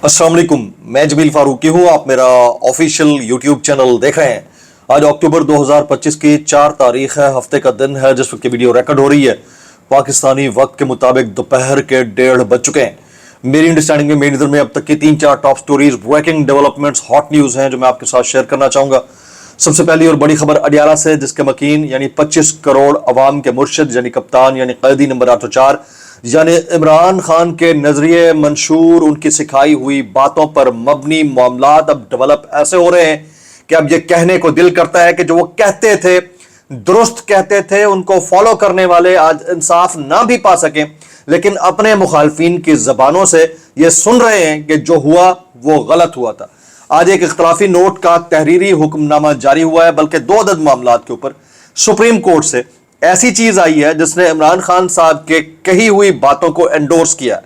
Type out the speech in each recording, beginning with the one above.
अस्सलाम वालेकुम, मैं जमील फारूकी हूँ। आप मेरा ऑफिशियल यूट्यूब चैनल देख रहे हैं। आज अक्टूबर 2025 की 4 तारीख है, हफ्ते का दिन है जिस वक्त वीडियो रिकॉर्ड हो रही है। पाकिस्तानी वक्त के मुताबिक दोपहर के 1:30 बज चुके हैं। मेरी अंडरस्टैंडिंग में, मेरी नज़र में अब तक की 3-4 top stories, breaking developments, hot news हैं जो मैं आपके साथ शेयर करना चाहूँगा। सबसे पहली और बड़ी खबर अडियाला से, जिसके मकीन यानी 25 करोड़ अवाम के मुर्शिद यानी कप्तान यानी कैदी नंबर 804 यानी इमरान खान के नजरिए मंशूर, उनकी सिखाई हुई बातों पर मबनी मामलात अब डेवलप ऐसे हो रहे हैं कि अब ये कहने को दिल करता है कि जो वो कहते थे, दुरुस्त कहते थे, उनको फॉलो करने वाले आज इंसाफ ना भी पा सकें, लेकिन अपने मुखालफिन की जबानों से ये सुन रहे हैं कि जो हुआ वो गलत हुआ था। आज एक इख्तलाफी नोट का तहरीरी हुक्मनामा जारी हुआ है, बल्कि 2 अदद मामलात के ऊपर सुप्रीम कोर्ट से ऐसी चीज आई है जिसने इमरान खान साहब के कही हुई बातों को एंडोर्स किया है।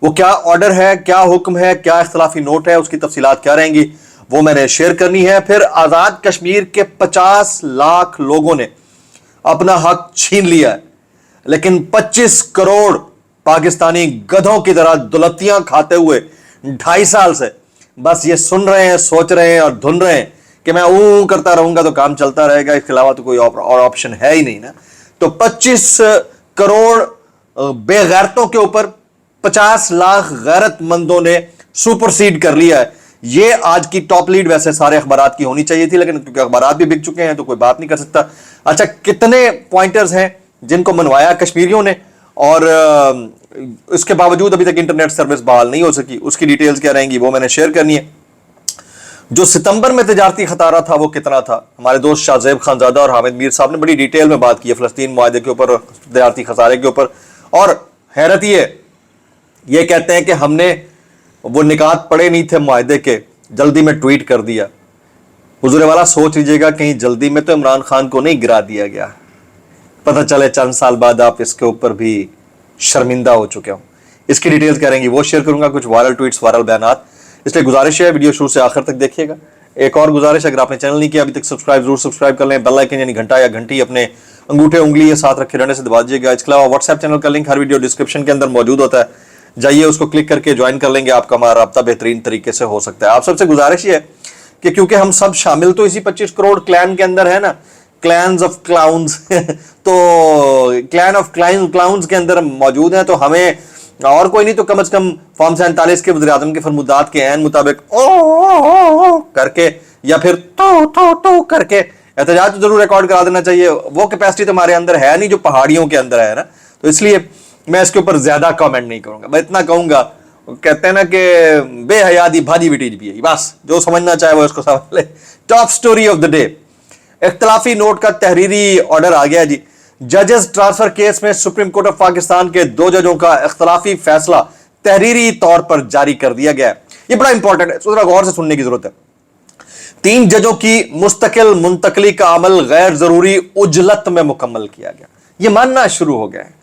वो क्या ऑर्डर है, क्या हुक्म है, क्या इख्तलाफी नोट है, उसकी तफसीलात क्या रहेंगी, वो मैंने शेयर करनी है। फिर आजाद कश्मीर के 50 लाख लोगों ने अपना हक छीन लिया है, लेकिन 25 करोड़ पाकिस्तानी गधों की तरह दुलत्तियां खाते हुए 2.5 साल से बस ये सुन रहे हैं, सोच रहे हैं और धुन रहे हैं कि मैं ऊं करता रहूंगा तो काम चलता रहेगा, इसके अलावा तो कोई और ऑप्शन है ही नहीं ना। तो 25 करोड़ बेगैरतों के ऊपर 50 लाख गैरतमंदों ने सुपरसीड कर लिया है। ये आज की टॉप लीड वैसे सारे अखबारात की होनी चाहिए थी, लेकिन क्योंकि अखबारात भी बिक चुके हैं तो कोई बात नहीं कर सकता। अच्छा, कितने पॉइंटर्स हैं जिनको मनवाया कश्मीरियों ने और इसके बावजूद अभी तक इंटरनेट सर्विस बहाल नहीं हो सकी, उसकी डिटेल्स क्या रहेंगी वो मैंने शेयर करनी है। जो सितंबर में तजारती खतारा था वो कितना था, हमारे दोस्त शाहजेब खानजादा और हामिद मीर साहब ने बड़ी डिटेल में बात की है फलस्तीन मुआहदे के ऊपर, तजारती खसारे के ऊपर। और हैरत ये कहते हैं कि हमने वो निकात पड़े नहीं थे मुआहदे के, जल्दी में ट्वीट कर दिया। हुजूर वाला सोच लीजिएगा, कहीं जल्दी में तो इमरान खान को नहीं गिरा दिया गया, पता चले चंद साल बाद आप इसके ऊपर भी शर्मिंदा हो चुके हो। इसकी डिटेल्स क्या रहेंगी वो शेयर करूंगा, कुछ वायरल ट्वीट्स, वायरल बयानात, इसलिए गुजारिश है वीडियो शुरू से आखिर तक देखिएगा। एक और गुजारिश, अगर आपने चैनल नहीं किया अभी तक सब्सक्राइब जरूर सब्सक्राइब कर लें, बेल आइकन यानी घंटा या घंटी अपने अंगूठे उंगली या साथ रखे रहने से दबा दीजिएगा। इसके अलावा व्हाट्सएप चैनल का लिंक हर वीडियो डिस्क्रिप्शन के अंदर मौजूद होता है, जाइए उसको क्लिक करके ज्वाइन कर लेंगे, आपका हमारा राब्ता बेहतरीन तरीके से हो सकता है। आप सबसे गुजारिश है कि क्योंकि हम सब शामिल तो इसी 25 करोड़ क्लैन के अंदर है ना, क्लैन्स ऑफ क्लाउन्स तो क्लैन ऑफ क्लाउन्स के अंदर मौजूद है, तो हमें और कोई नहीं तो कम से कम फॉर्म 47 के वज़ीर-ए-आज़म के फरमुदात के ऐन मुताबिक ओ करके या फिर तो करके एहतजाज तो जरूर रिकॉर्ड करा देना चाहिए। वो कैपेसिटी तो हमारे अंदर है नहीं जो पहाड़ियों के अंदर है ना, तो इसलिए मैं इसके ऊपर ज्यादा कमेंट नहीं करूंगा। मैं इतना कहूंगा, कहते हैं ना कि बेहयादी भाजी बिटीज भी है, बस जो समझना चाहे वो इसको समझ ले। Top story of the day, इख्तलाफी नोट का तहरीरी ऑर्डर आ गया जी। जजेस ट्रांसफर केस में सुप्रीम कोर्ट ऑफ पाकिस्तान के 2 जजों का इख्तलाफी फैसला तहरीरी तौर पर जारी कर दिया गया है। ये बड़ा इंपॉर्टेंट है, थोड़ा गौर से सुनने की जरूरत है। 3 जजों की मुस्तकिल मुंतकली का अमल गैर जरूरी उजलत में मुकम्मल किया गया। ये मानना शुरू हो गया है,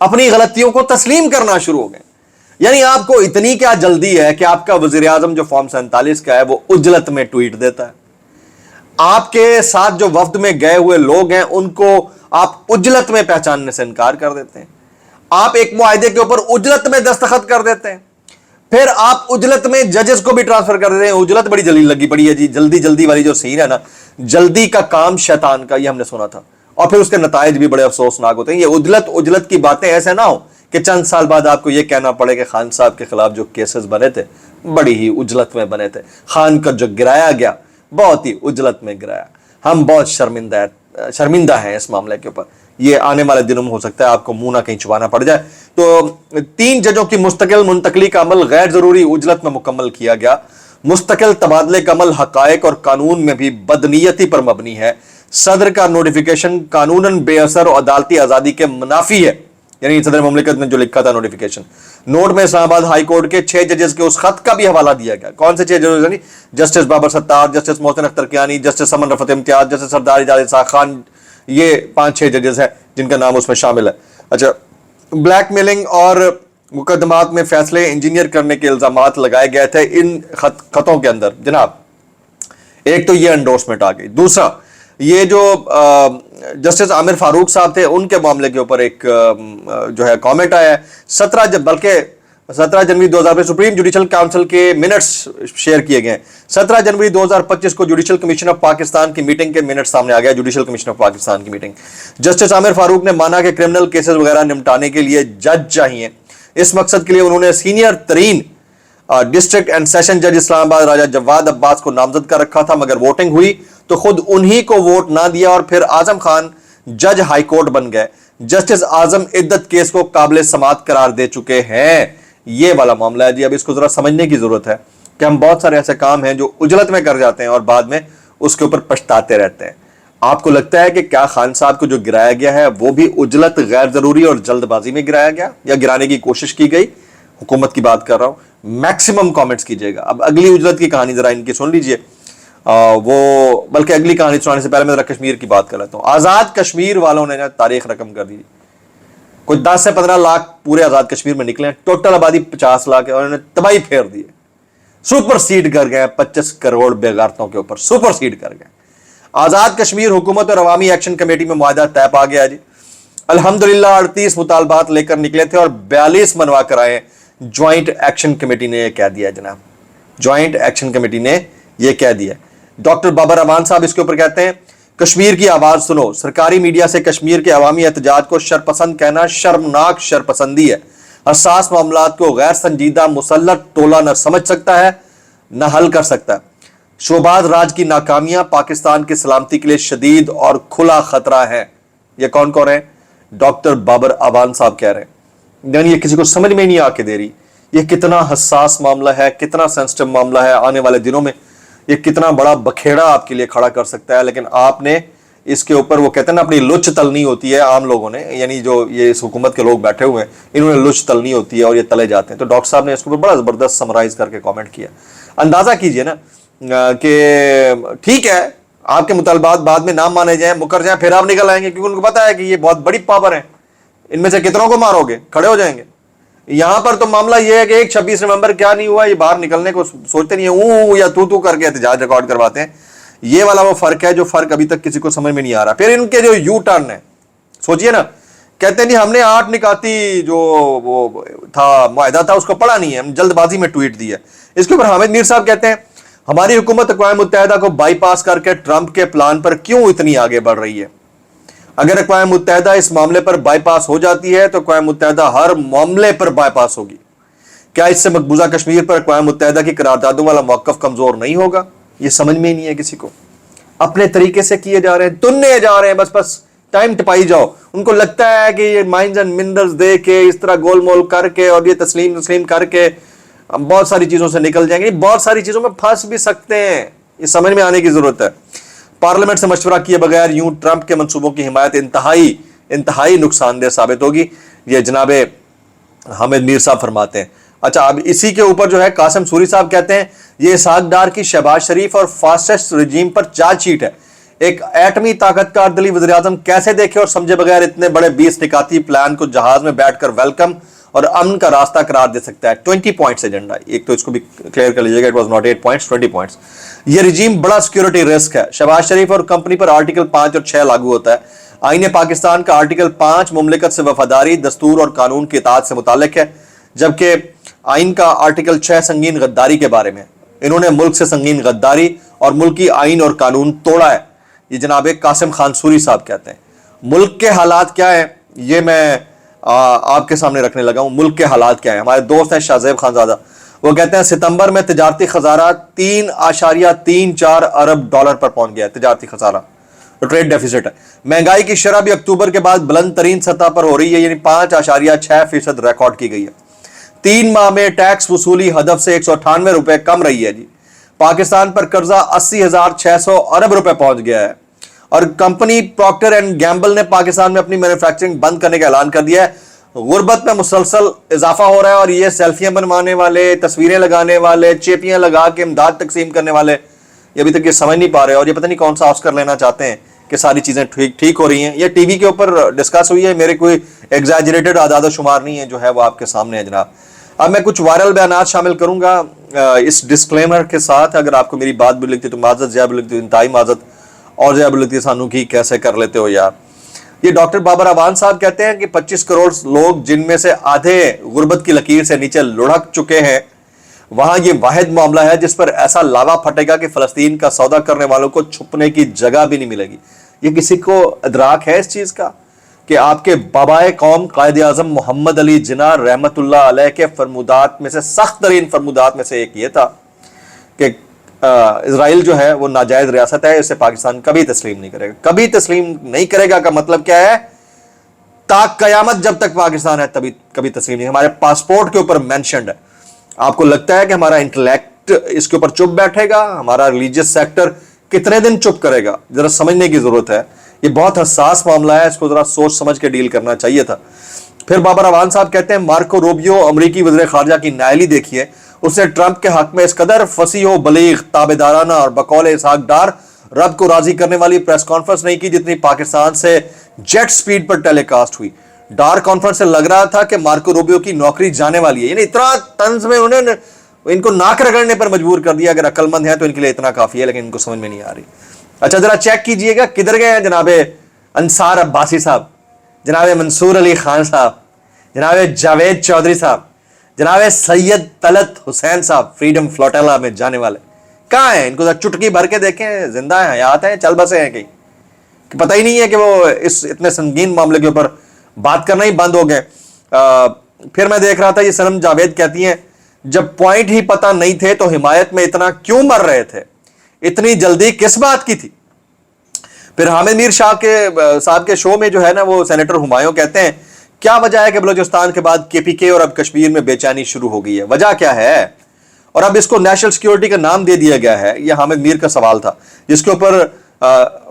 अपनी गलतियों को तस्लीम करना शुरू हो गए। यानी आपको इतनी क्या जल्दी है कि आपका वज़ीर-ए-आज़म जो फॉर्म 47 का है वो उजलत में ट्वीट देता है, आपके साथ जो वफ्द में गए हुए लोग हैं उनको आप उजलत में पहचानने से इनकार कर देते हैं, आप एक मुआहदे के ऊपर उजलत में दस्तखत कर देते हैं, फिर आप उजलत में जजेस को भी ट्रांसफर कर देते हैं। उजलत बड़ी जल्दी लगी पड़ी है जी, जल्दी जल्दी वाली जो सीन है ना, जल्दी का काम शैतान का, ये हमने सुना था, और फिर उसके नताइज भी बड़े अफसोसनाक होते हैं। ये उजलत की बातें ऐसे ना हो कि चंद साल बाद आपको ये कहना पड़े कि खान साहब के खिलाफ जो केसेस बने थे बड़ी ही उजलत में बने थे, खान का जो गिराया गया बहुत ही उजलत में गिराया। हम बहुत शर्मिंदा हैं इस मामले के ऊपर। ये आने वाले दिनों में हो सकता है आपको मुंह ना कहीं छुपाना पड़ जाए। तो 3 जजों की मुस्तकिल मुंतकली का अमल गैर जरूरी उजलत में मुकम्मल किया गया। मुस्तकिल तबादले का अमल हकायक और कानून में भी बदनीयती पर मबनी है। सदर का नोटिफिकेशन कानूनन बेअसर और अदालती आजादी के मुनाफी है, यानी सदर मुमलिकत ने जो लिखा था नोटिफिकेशन। नोट में इस्लामाबाद हाई कोर्ट के 6 जजेस के उस खत का भी हवाला दिया गया। कौन से 6 जजेस, यानी justice Babar Sattar, justice Mohsin Akhtar Kayani, justice Saman Rafat Imtiaz, justice Sardar Ijaz Ishaq Khan, ये 5-6 जजेस हैं जिनका नाम उसमें शामिल है। अच्छा, ब्लैकमेलिंग और मुकदमात में फैसले इंजीनियर करने के इल्जामात लगाए गए थे इन खतों के अंदर जनाब। एक तो ये एंडोर्समेंट आ गई, दूसरा ये जो जस्टिस आमिर फारूक साहब थे उनके मामले के ऊपर एक जो है कमेंट आया है। 17 बल्कि 17 जनवरी 2025 सुप्रीम जुडिशल काउंसिल के मिनट्स शेयर किए गए। 17 जनवरी 2025 को जुडिशल कमीशन ऑफ पाकिस्तान की मीटिंग के मिनट सामने आ गया। जुडिशल कमीशन ऑफ पाकिस्तान की मीटिंग, जस्टिस आमिर फारूक ने माना कि क्रिमिनल केसेस वगैरह निपटाने के लिए जज चाहिए। इस मकसद के लिए उन्होंने सीनियर तरीन डिस्ट्रिक्ट एंड सेशन जज इस्लामाबाद राजा जवाद अब्बास को नामजद कर रखा था, मगर वोटिंग हुई तो खुद उन्हीं को वोट ना दिया और फिर आजम खान जज हाईकोर्ट बन गए। जस्टिस आजम इद्दत केस को काबिल समाअत करार दे चुके हैं। ये वाला मामला है जी। अब इसको जरा समझने की जरूरत है कि हम बहुत सारे ऐसे काम हैं जो उजलत में कर जाते हैं और बाद में उसके ऊपर पछताते रहते हैं। आपको लगता है कि क्या खान साहब को जो गिराया गया है वो भी उजलत, गैर जरूरी और जल्दबाजी में गिराया गया या गिराने की कोशिश की गई? हुकूमत की बात कर रहा हूं। मैक्सिमम कमेंट्स कीजिएगा। अब अगली उजलत की कहानी जरा इनकी सुन लीजिए। वो बल्कि अगली कहानी सुनाने से पहले मैं जरा कश्मीर की बात कर लेता हूं। आजाद कश्मीर वालों ने तारीख रकम कर दी। कोई 10 से 15 लाख पूरे आजाद कश्मीर में निकले, टोटल आबादी 50 लाख है और उन्होंने तबाही फेर दी। सुपर सीड कर गए 25 करोड़ बेगारतों के ऊपर, सुपर सीड कर गए। आजाद कश्मीर हुकूमत और अवामी एक्शन कमेटी में मुआहदा तय पा गया जी। अल्हम्दुलिल्लाह 38 मुतालबात लेकर निकले थे और 42 मनवा कर आए। ज्वाइंट एक्शन कमेटी ने यह कह दिया जनाब, ज्वाइंट एक्शन कमेटी ने यह कह दिया। डॉक्टर बाबर अमान साहब इसके ऊपर कहते हैं, कश्मीर की आवाज सुनो। सरकारी मीडिया से कश्मीर के अवामी एहतजाज को शरपसंद कहना शर्मनाक शरपसंदी है। हसास मामलात को गैर संजीदा मुसल्लत टोला न समझ सकता है न हल कर सकता है। शोबाज राज की नाकामियां पाकिस्तान की सलामती के लिए शदीद और खुला खतरा है। ये कौन कह रहे हैं? डॉक्टर बाबर अवान साहब कह रहे हैं। यानी ये किसी को समझ में नहीं आके दे रही ये कितना हसास मामला है, कितना सेंसिटिव मामला है। आने वाले दिनों में ये कितना बड़ा बखेड़ा आपके लिए खड़ा कर सकता है, लेकिन आपने इसके ऊपर, वो कहते हैं ना, अपनी लुच तलनी होती है। आम लोगों ने, यानी जो ये इस हुकूमत के लोग बैठे हुए हैं, इन्होंने लुच तलनी होती है और ये तले जाते हैं। तो डॉक्टर साहब ने इसके ऊपर बड़ा जबरदस्त समराइज करके कमेंट किया। अंदाजा कीजिए ना कि ठीक है आपके मुतालबात बाद में ना माने जाएं, मुकर जाएं, फिर आप निकल आएंगे, क्योंकि उनको पता है कि ये बहुत बड़ी पावर है, इनमें से कितनों को मारोगे, खड़े हो जाएंगे। यहां पर तो मामला यह है कि एक 26 नवंबर क्या नहीं हुआ, ये बाहर निकलने को सोचते नहीं है, या तू करके एहतजाज रिकॉर्ड करवाते हैं। ये वाला वो फर्क है जो फर्क अभी तक किसी को समझ में नहीं आ रहा। फिर इनके जो यू टर्न है, सोचिए ना, कहते नहीं हमने 8 निकाती जो वो था मुआहदा था उसको पढ़ा नहीं है, हम जल्दबाजी में ट्वीट दिया। इसके ऊपर हामिद मीर साहब कहते हैं, हमारी हुकूमत अक़वाम मुत्तहिदा को बाईपास करके ट्रंप के प्लान पर क्यों इतनी आगे बढ़ रही है? अगर अक़वाम मुत्तहिदा इस मामले पर बाईपास हो जाती है तो अक़वाम मुत्तहिदा हर मामले पर बाईपास होगी। क्या इससे मकबूजा कश्मीर पर अक़वाम मुत्तहिदा की करारदादों वाला मौक़िफ़ कमजोर नहीं होगा? ये समझ में ही नहीं है किसी को। अपने तरीके से किए जा रहे हैं, तुनने जा रहे हैं, बस टाइम टपाई जाओ। उनको लगता है कि ये माइंस एंड मिनरल्स दे के इस तरह गोलमोल करके और ये तस्लीम करके बहुत सारी चीजों से निकल जाएंगे। बहुत सारी चीजों में फंस भी सकते हैं, ये समझ में आने की जरूरत है। पार्लियामेंट से मशवरा किए बगैर यूं ट्रंप के मंसूबों की हिमायत इंतहाई नुकसानदेह साबित होगी, ये जनाब हामिद मीर साहब फरमाते हैं। अच्छा, अब इसी के ऊपर जो है कासिम सूरी साहब कहते हैं, ये इसहाक डार की शहबाज शरीफ और फासिस्ट रजीम पर चार्जशीट है। एक एटमी ताकत का अर्दली वज़ीर-ए-आज़म कैसे देखे और समझे बगैर इतने बड़े 20 निकाती प्लान को जहाज में बैठकर वेलकम और अमन का रास्ता करार दे सकता है? 20 पॉइंट्स एजेंडा, एक तो इसको भी क्लियर कर लीजिएगा, it was not 8 points, 20 points. ये रजीम बड़ा सिक्योरिटी रिस्क है। शहबाज शरीफ और कंपनी पर आर्टिकल 5 और 6 लागू होता है। आईन पाकिस्तान का आर्टिकल 5 मुमलिकत से वफादारी, दस्तूर और कानून की इताअत से मुताल्लिक है, जबकि आइन का आर्टिकल 6 संगीन गद्दारी के बारे में। इन्होंने मुल्क से संगीन गद्दारी और मुल्की आइन और कानून तोड़ा है, ये जनाब कासिम खान सूरी साहब कहते हैं। मुल्क के हालात क्या है, ये मैं आपके सामने रखने लगा हूं। मुल्क के हालात क्या है? हमारे दोस्त हैं शाहजेब खानजादा, वो कहते हैं सितंबर में तिजारती खजारा 3.34 अरब डॉलर पर पहुंच गया है, तिजारती खजारा, तो ट्रेड डेफिसिट है। महंगाई की शरह भी अक्टूबर के बाद बुलंद तरीन सतह पर हो रही है, यानी 5.6% रिकॉर्ड की गई है। 3 माह में टैक्स वसूली हदफ से 198 रुपए कम रही है जी। पाकिस्तान पर कर्जा 80,600 अरब रुपए पहुंच गया है और कंपनी प्रॉक्टर एंड गैम्बल ने पाकिस्तान में अपनी मैन्युफैक्चरिंग बंद करने का ऐलान कर दिया है। गुर्बत में मुसलसल इजाफा हो रहा है और ये सेल्फियां बनवाने वाले, तस्वीरें लगाने वाले, चेपियां लगा के इमदाद तकसीम करने वाले, ये अभी तक ये समझ नहीं पा रहे और ये पता नहीं कौन सा ऑस्कर लेना चाहते हैं कि सारी चीजें ठीक हो रही हैं। ये टीवी के ऊपर डिस्कस हुई है, मेरे कोई एग्जैजरेटेड आदाद शुमार नहीं है जो है वो आपके सामने है जनाब। अब मैं कुछ वायरल बयानात शामिल करूंगा इस डिस्क्लेमर के साथ। अगर आपको मेरी बात भी लगती तो माजत, ज्यादा भी लगती तो इंतहाई माजत, और ज्यादा भी लगती है सानू की कैसे कर लेते हो यार। یہ ڈاکٹر بابر اعوان صاحب کہتے ہیں کہ 25 کروڑ لوگ جن میں سے آدھے غربت کی لکیر سے نیچے لڑھک چکے ہیں، وہاں یہ واحد معاملہ ہے جس پر ایسا لاوا پھٹے گا کہ فلسطین کا سودا کرنے والوں کو چھپنے کی جگہ بھی نہیں ملے گی۔ یہ کسی کو ادراک ہے اس چیز کا کہ آپ کے بابائے قوم قائد اعظم محمد علی جناح رحمت اللہ علیہ کے فرمودات میں سے، سخت ترین فرمودات میں سے ایک یہ تھا کہ اسرائیل جو ہے وہ ناجائز ریاست ہے، اسے پاکستان کبھی تسلیم نہیں کرے گا۔ کبھی تسلیم نہیں کرے گا کا مطلب کیا ہے؟ تا قیامت جب تک پاکستان ہے تبھی کبھی تسلیم نہیں۔ ہمارے پاسپورٹ کے اوپر مینشنڈ ہے۔ آپ کو لگتا ہے کہ ہمارا انٹلیکٹ اس کے اوپر چپ بیٹھے گا؟ ہمارا ریلیجیس سیکٹر کتنے دن چپ کرے گا؟ ذرا سمجھنے کی ضرورت ہے، یہ بہت حساس معاملہ ہے، اس کو ذرا سوچ سمجھ کے ڈیل کرنا چاہیے تھا۔ پھر بابر اعوان صاحب کہتے ہیں مارکو روبیو امریکی وزیر خارجہ کی نائلی دیکھیے، اس نے ٹرمپ کے حق میں اس قدر فصیح و بلیغ، تابعدارانہ اور بقول اسحاق ڈار رب کو راضی کرنے والی پریس کانفرنس نہیں کی جتنی پاکستان سے جیٹ سپیڈ پر ٹیلی کاسٹ ہوئی۔ ڈار کانفرنس سے لگ رہا تھا کہ مارکو روبیو کی نوکری جانے والی ہے، یعنی اتنا طنز میں انہوں نے ان کو ناک رگڑنے پر مجبور کر دیا۔ اگر عقل مند ہے تو ان کے لیے اتنا کافی ہے، لیکن ان کو سمجھ میں نہیں آ رہی۔ اچھا ذرا چیک کیجئے گا کدھر گئے ہیں جناب انصار عباسی صاحب، جناب منصور علی خان صاحب، جناب جاوید چودھری صاحب، جناب سید طلعت حسین صاحب فریڈم فلوٹیلا میں جانے والے کہاں ہیں؟ ان کو چٹکی بھر کے دیکھیں، زندہ ہیں، حیات ہیں، چل بسے ہیں کہیں، کہ پتہ ہی نہیں ہے کہ وہ اس اتنے سنگین معاملے کے اوپر بات کرنا ہی بند ہو گئے۔ پھر میں دیکھ رہا تھا یہ سنم جاوید کہتی ہیں جب پوائنٹ ہی پتہ نہیں تھے تو حمایت میں اتنا کیوں مر رہے تھے، اتنی جلدی کس بات کی تھی؟ پھر حامد میر شاہ کے صاحب کے شو میں جو ہے نا وہ سینیٹر ہمایوں کہتے ہیں کیا وجہ ہے کہ بلوچستان کے بعد کے پی کے اور اب کشمیر میں بے چینی شروع ہو گئی ہے، وجہ کیا ہے؟ اور اب اس کو نیشنل سیکیورٹی کا نام دے دیا گیا ہے۔ یہ حامد میر کا سوال تھا، جس کے اوپر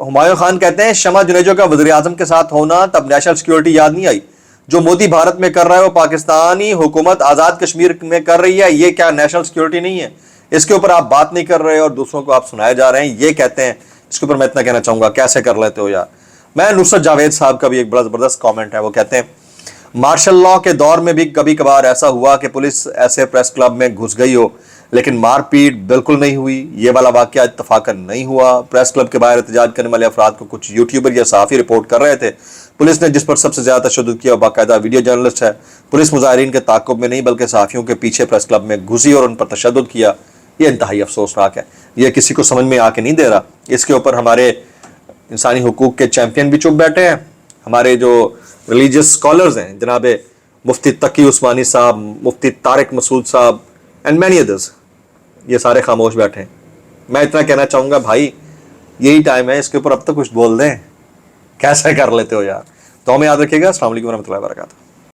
ہمایوں خان کہتے ہیں شمع جنیجو کا وزیر اعظم کے ساتھ ہونا تب نیشنل سیکیورٹی یاد نہیں آئی، جو مودی بھارت میں کر رہا ہے وہ پاکستانی حکومت آزاد کشمیر میں کر رہی ہے، یہ کیا نیشنل سیکیورٹی نہیں ہے؟ اس کے اوپر آپ بات نہیں کر رہے اور دوسروں کو آپ سنائے جا رہے ہیں، یہ کہتے ہیں۔ اس کے اوپر میں اتنا کہنا چاہوں گا کیسے کر لیتے ہو یار۔ میں نصرت جاوید صاحب کا بھی ایک بڑا زبردست کامنٹ ہے، وہ کہتے ہیں مارشل لاء کے دور میں بھی کبھی کبھار ایسا ہوا کہ پولیس ایسے پریس کلب میں گھس گئی ہو لیکن مار پیٹ بالکل نہیں ہوئی، یہ والا واقعہ اتفاقاً نہیں ہوا۔ پریس کلب کے باہر احتجاج کرنے والے افراد کو کچھ یوٹیوبر یا صحافی رپورٹ کر رہے تھے، پولیس نے جس پر سب سے زیادہ تشدد کیا باقاعدہ ویڈیو جرنلسٹ ہے۔ پولیس مظاہرین کے تعاقب میں نہیں بلکہ صحافیوں کے پیچھے پریس کلب میں گھسی اور ان پر تشدد کیا، یہ انتہائی افسوسناک ہے، یہ کسی کو سمجھ میں آ کے نہیں دے رہا۔ اس کے اوپر ہمارے انسانی حقوق کے چیمپئن بھی چپ بیٹھے ہیں، ہمارے جو ریلیجیس اسکالرز ہیں جناب مفتی تقی عثمانی صاحب، مفتی طارق مسعود صاحب اینڈ مینی ادرز، یہ سارے خاموش بیٹھے ہیں۔ میں اتنا کہنا چاہوں گا بھائی یہی ٹائم ہے، اس کے اوپر اب تک کچھ بول دیں، کیسے کر لیتے ہو یار۔ تو ہمیں یاد رکھیے گا۔ السلام علیکم ورحمۃ اللہ وبرکاتہ۔